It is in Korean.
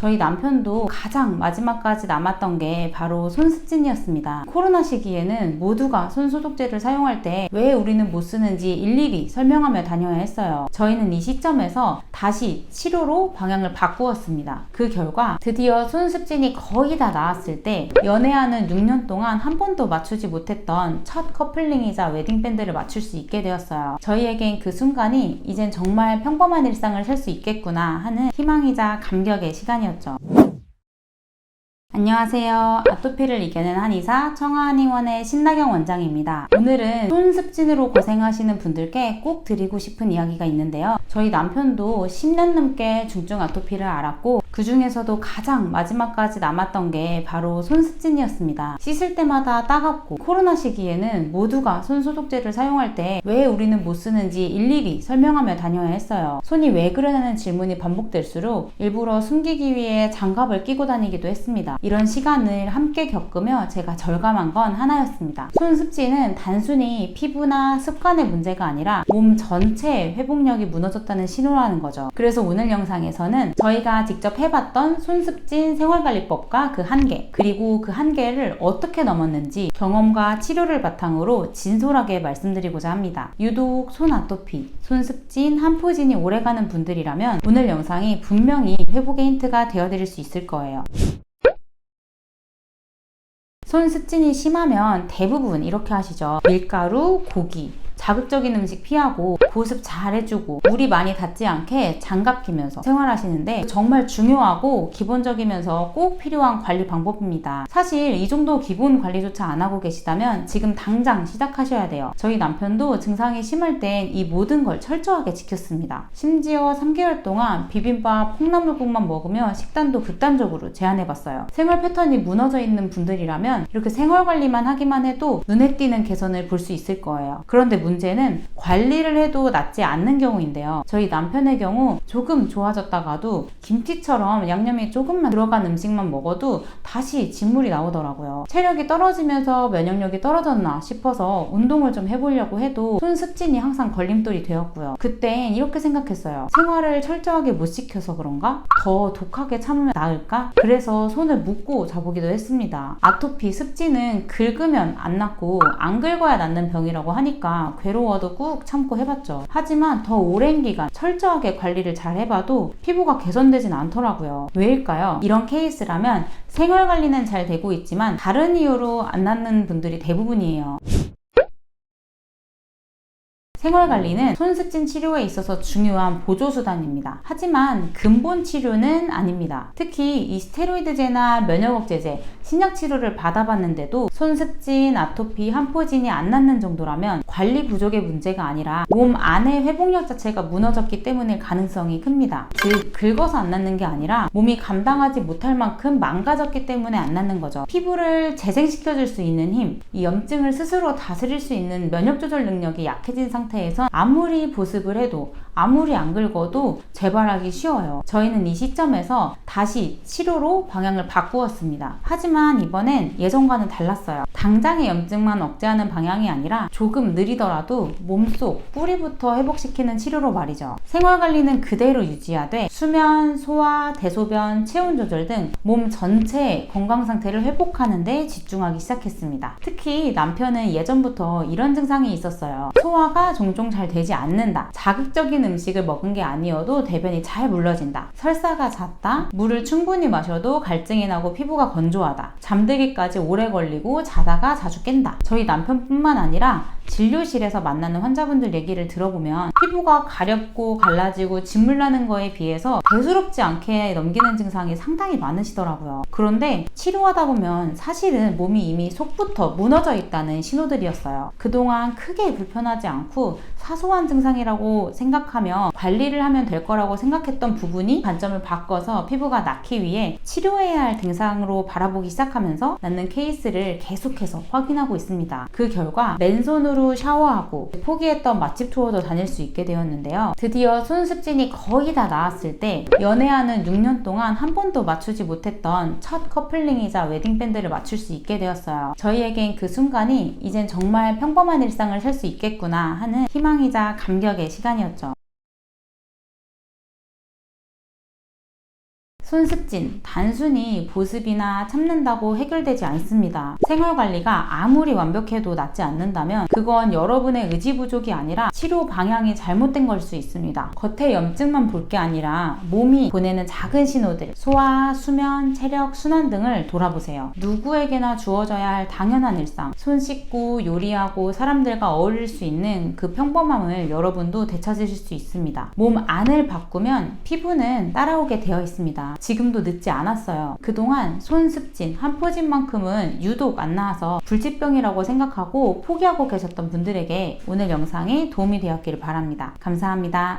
저희 남편도 가장 마지막까지 남았던 게 바로 손습진이었습니다. 코로나 시기에는 모두가 손소독제를 사용할 때 왜 우리는 못 쓰는지 일일이 설명하며 다녀야 했어요. 저희는 이 시점에서 다시 치료로 방향을 바꾸었습니다. 그 결과 드디어 손습진이 거의 다 나았을 때 연애하는 6년 동안 한 번도 맞추지 못했던 첫 커플링이자 웨딩밴드를 맞출 수 있게 되었어요. 저희에겐 그 순간이 이젠 정말 평범한 일상을 살 수 있겠구나 하는 희망이자 감격의 시간이었죠. 안녕하세요. 아토피를 이겨낸 한의사 청아한의원의 신나경 원장입니다. 오늘은 손습진으로 고생하시는 분들께 꼭 드리고 싶은 이야기가 있는데요. 저희 남편도 10년 넘게 중증 아토피를 앓았고 그 중에서도 가장 마지막까지 남았던 게 바로 손습진이었습니다. 씻을 때마다 따갑고 코로나 시기에는 모두가 손소독제를 사용할 때 왜 우리는 못 쓰는지 일일이 설명하며 다녀야 했어요. 손이 왜 그러냐는 질문이 반복될수록 일부러 숨기기 위해 장갑을 끼고 다니기도 했습니다. 이런 시간을 함께 겪으며 제가 절감한 건 하나였습니다. 손습진은 단순히 피부나 습관의 문제가 아니라 몸 전체의 회복력이 무너졌다는 신호라는 거죠. 그래서 오늘 영상에서는 저희가 직접 해봤던 손습진 생활관리법과 그 한계, 그리고 그 한계를 어떻게 넘었는지 경험과 치료를 바탕으로 진솔하게 말씀드리고자 합니다. 유독 손 아토피, 손습진, 한포진이 오래가는 분들이라면 오늘 영상이 분명히 회복의 힌트가 되어드릴 수 있을 거예요. 손습진이 심하면 대부분 이렇게 하시죠. 밀가루, 고기, 자극적인 음식 피하고 보습 잘 해주고 물이 많이 닿지 않게 장갑 끼면서 생활하시는데 정말 중요하고 기본적이면서 꼭 필요한 관리 방법입니다. 사실 이 정도 기본 관리조차 안 하고 계시다면 지금 당장 시작하셔야 돼요. 저희 남편도 증상이 심할 땐 이 모든 걸 철저하게 지켰습니다. 심지어 3개월 동안 비빔밥, 콩나물국만 먹으며 식단도 극단적으로 제한해봤어요. 생활 패턴이 무너져 있는 분들이라면 이렇게 생활관리만 하기만 해도 눈에 띄는 개선을 볼 수 있을 거예요. 그런데 문제는 관리를 해도 낫지 않는 경우인데요. 저희 남편의 경우 조금 좋아졌다가도 김치처럼 양념이 조금만 들어간 음식만 먹어도 다시 진물이 나오더라고요. 체력이 떨어지면서 면역력이 떨어졌나 싶어서 운동을 좀 해보려고 해도 손습진이 항상 걸림돌이 되었고요. 그땐 이렇게 생각했어요. 생활을 철저하게 못 지켜서 그런가? 더 독하게 참으면 나을까? 그래서 손을 묶고 자보기도 했습니다. 아토피, 습진은 긁으면 안 낫고 안 긁어야 낫는 병이라고 하니까 괴로워도 꾹 참고 해봤죠. 하지만 더 오랜 기간 철저하게 관리를 잘 해봐도 피부가 개선되진 않더라고요. 왜일까요? 이런 케이스라면 생활관리는 잘 되고 있지만 다른 이유로 안 낫는 분들이 대부분이에요. 생활관리는 손습진 치료에 있어서 중요한 보조수단입니다. 하지만 근본 치료는 아닙니다. 특히 이 스테로이드제나 면역억제제, 신약치료를 받아봤는데도 손습진, 아토피, 한포진이 안 낫는 정도라면 관리 부족의 문제가 아니라 몸 안의 회복력 자체가 무너졌기 때문일 가능성이 큽니다. 즉, 긁어서 안 낫는 게 아니라 몸이 감당하지 못할 만큼 망가졌기 때문에 안 낫는 거죠. 피부를 재생시켜줄 수 있는 힘, 이 염증을 스스로 다스릴 수 있는 면역조절 능력이 약해진 상태에서 아무리 보습을 해도 아무리 안 긁어도 재발하기 쉬워요. 저희는 이 시점에서 다시 치료로 방향을 바꾸었습니다. 하지만 이번엔 예전과는 달랐어요. 당장의 염증만 억제하는 방향이 아니라 조금 느리더라도 몸속 뿌리부터 회복시키는 치료로 말이죠. 생활관리는 그대로 유지하되 수면, 소화, 대소변, 체온 조절 등 몸 전체의 건강 상태를 회복하는 데 집중하기 시작했습니다. 특히 남편은 예전부터 이런 증상이 있었어요. 소화가 종종 잘 되지 않는다. 자극적인 음식을 먹은 게 아니어도 대변이 잘 물러진다. 설사가 잦다. 물을 충분히 마셔도 갈증이 나고 피부가 건조하다. 잠들기까지 오래 걸리고 자다가 자주 깬다. 저희 남편뿐만 아니라 진료실에서 만나는 환자분들 얘기를 들어보면 피부가 가렵고 갈라지고 진물 나는 거에 비해서 대수롭지 않게 넘기는 증상이 상당히 많으시더라고요. 그런데 치료하다 보면 사실은 몸이 이미 속부터 무너져 있다는 신호들이었어요. 그동안 크게 불편하지 않고 사소한 증상이라고 생각하며 관리를 하면 될 거라고 생각했던 부분이 관점을 바꿔서 피부가 낫기 위해 치료해야 할 증상으로 바라보기 시작하면서 낫는 케이스를 계속해서 확인하고 있습니다. 그 결과 맨손으로 샤워하고 포기했던 맛집 투어도 다닐 수 있게 되었는데요. 드디어 손습진이 거의 다 나았을 때 연애하는 6년 동안 한 번도 맞추지 못했던 첫 커플링이자 웨딩밴드를 맞출 수 있게 되었어요. 저희에겐 그 순간이 이젠 정말 평범한 일상을 살 수 있겠구나 하는 희망이자 감격의 시간이었죠. 손습진, 단순히 보습이나 참는다고 해결되지 않습니다. 생활관리가 아무리 완벽해도 낫지 않는다면 그건 여러분의 의지 부족이 아니라 치료 방향이 잘못된 걸 수 있습니다. 겉에 염증만 볼 게 아니라 몸이 보내는 작은 신호들, 소화, 수면, 체력, 순환 등을 돌아보세요. 누구에게나 주어져야 할 당연한 일상, 손 씻고 요리하고 사람들과 어울릴 수 있는 그 평범함을 여러분도 되찾으실 수 있습니다. 몸 안을 바꾸면 피부는 따라오게 되어 있습니다. 지금도 늦지 않았어요. 그동안 손습진, 한포진만큼은 유독 안 나와서 불치병이라고 생각하고 포기하고 계셨던 분들에게 오늘 영상이 도움이 되었기를 바랍니다. 감사합니다.